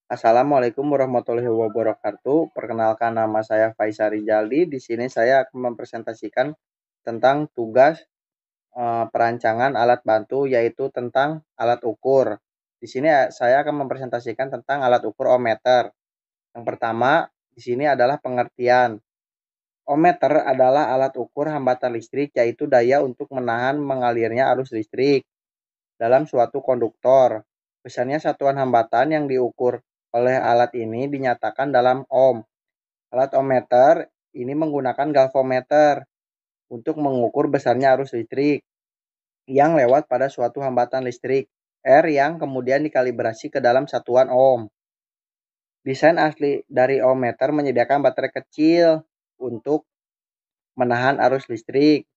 Assalamualaikum warahmatullahi wabarakatuh. Perkenalkan, nama saya Faisal Rijaldi. Di sini saya akan mempresentasikan tentang tugas perancangan alat bantu, yaitu tentang alat ukur. Di sini saya akan mempresentasikan tentang alat ukur ohmmeter. Yang pertama, di sini adalah pengertian. Ohmmeter adalah alat ukur hambatan listrik, yaitu daya untuk menahan mengalirnya arus listrik dalam suatu konduktor. Besarnya satuan hambatan yang diukur oleh alat ini dinyatakan dalam ohm. Alat ohmmeter ini menggunakan galvanometer untuk mengukur besarnya arus listrik yang lewat pada suatu hambatan listrik R yang kemudian dikalibrasi ke dalam satuan ohm. Desain asli dari ohmmeter menyediakan baterai kecil untuk menahan arus listrik.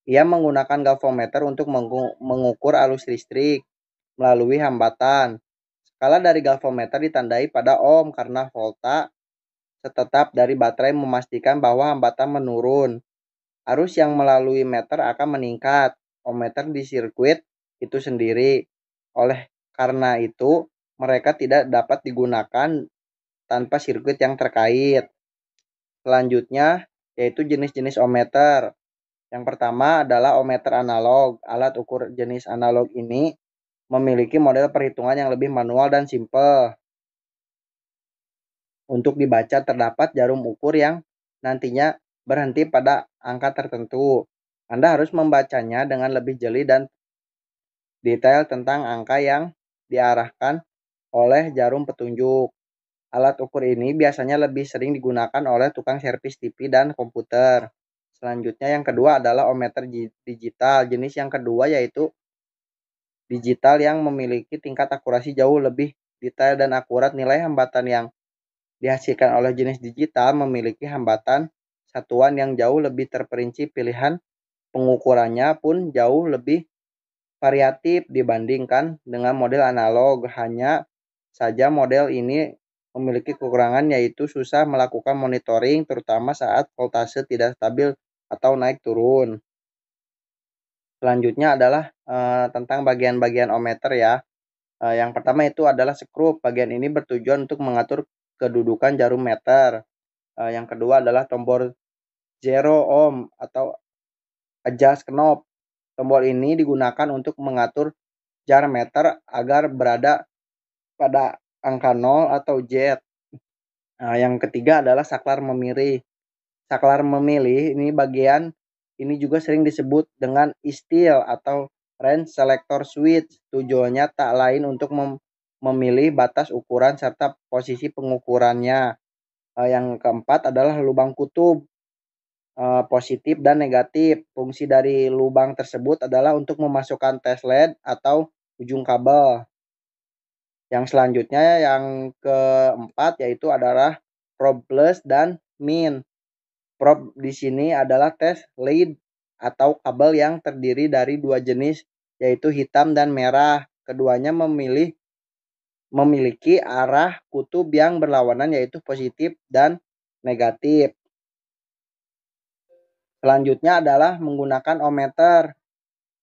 Ia menggunakan galvanometer untuk mengukur arus listrik melalui hambatan. Skala dari galvanometer ditandai pada ohm karena volta setetap dari baterai memastikan bahwa hambatan menurun. Arus yang melalui meter akan meningkat. Ohmmeter di sirkuit itu sendiri. Oleh karena itu, mereka tidak dapat digunakan tanpa sirkuit yang terkait. Selanjutnya, yaitu jenis-jenis ohmmeter. Yang pertama adalah ohmmeter analog. Alat ukur jenis analog ini memiliki model perhitungan yang lebih manual dan simpel. Untuk dibaca terdapat jarum ukur yang nantinya berhenti pada angka tertentu. Anda harus membacanya dengan lebih jeli dan detail tentang angka yang diarahkan oleh jarum petunjuk. Alat ukur ini biasanya lebih sering digunakan oleh tukang servis TV dan komputer. Selanjutnya yang kedua adalah ohmmeter digital. Jenis yang kedua yaitu digital yang memiliki tingkat akurasi jauh lebih detail dan akurat. Nilai hambatan yang dihasilkan oleh jenis digital memiliki hambatan satuan yang jauh lebih terperinci, pilihan pengukurannya pun jauh lebih variatif dibandingkan dengan model analog. Hanya saja model ini memiliki kekurangan, yaitu susah melakukan monitoring terutama saat voltase tidak stabil atau naik turun. Selanjutnya adalah tentang bagian-bagian ohmmeter ya. Yang pertama itu adalah skrup. Bagian ini bertujuan untuk mengatur kedudukan jarum meter. Yang kedua adalah tombol zero ohm atau adjust knob. Tombol ini digunakan untuk mengatur jar meter agar berada pada angka 0 atau Z. Yang ketiga adalah saklar memilih. Saklar memilih ini bagian ini juga sering disebut dengan istil atau range selector switch. Tujuannya tak lain untuk memilih batas ukuran serta posisi pengukurannya. Yang keempat adalah lubang kutub positif dan negatif. Fungsi dari lubang tersebut adalah untuk memasukkan tes LED atau ujung kabel. Yang selanjutnya yang keempat yaitu adalah probe plus dan min. Probe di sini adalah tes lead atau kabel yang terdiri dari dua jenis yaitu hitam dan merah. Keduanya memiliki arah kutub yang berlawanan yaitu positif dan negatif. Selanjutnya adalah menggunakan ohmmeter.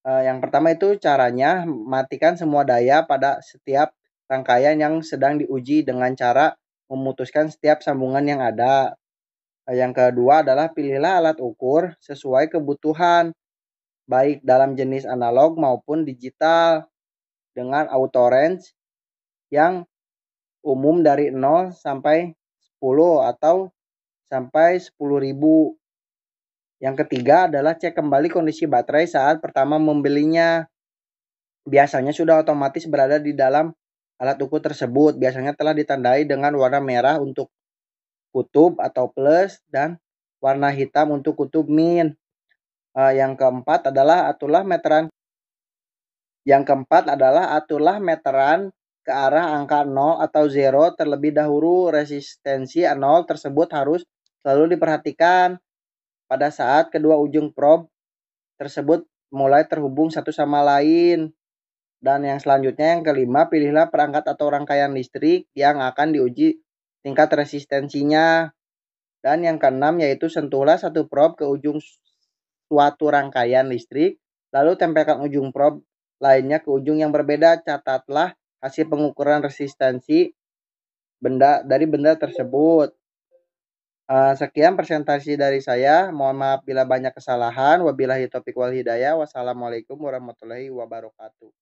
Yang pertama itu caranya matikan semua daya pada setiap rangkaian yang sedang diuji dengan cara memutuskan setiap sambungan yang ada. Yang kedua adalah pilihlah alat ukur sesuai kebutuhan, baik dalam jenis analog maupun digital, dengan auto range yang umum dari 0 sampai 10 atau sampai 10.000. Yang ketiga adalah cek kembali kondisi baterai saat pertama membelinya. Biasanya sudah otomatis berada di dalam alat ukur tersebut. Biasanya telah ditandai dengan warna merah untuk kutub atau plus dan warna hitam untuk kutub min. Yang keempat adalah aturlah meteran ke arah angka 0 atau 0 terlebih dahulu. Resistensi 0 tersebut harus selalu diperhatikan pada saat kedua ujung probe tersebut mulai terhubung satu sama lain. Dan yang selanjutnya yang kelima, pilihlah perangkat atau rangkaian listrik yang akan diuji tingkat resistensinya. Dan yang keenam yaitu sentuhlah satu probe ke ujung suatu rangkaian listrik, lalu tempelkan ujung probe lainnya ke ujung yang berbeda. Catatlah hasil pengukuran resistensi benda tersebut. Sekian presentasi dari saya. Mohon maaf bila banyak kesalahan. Wabillahi taufiq wal hidayah. Wassalamualaikum warahmatullahi wabarakatuh.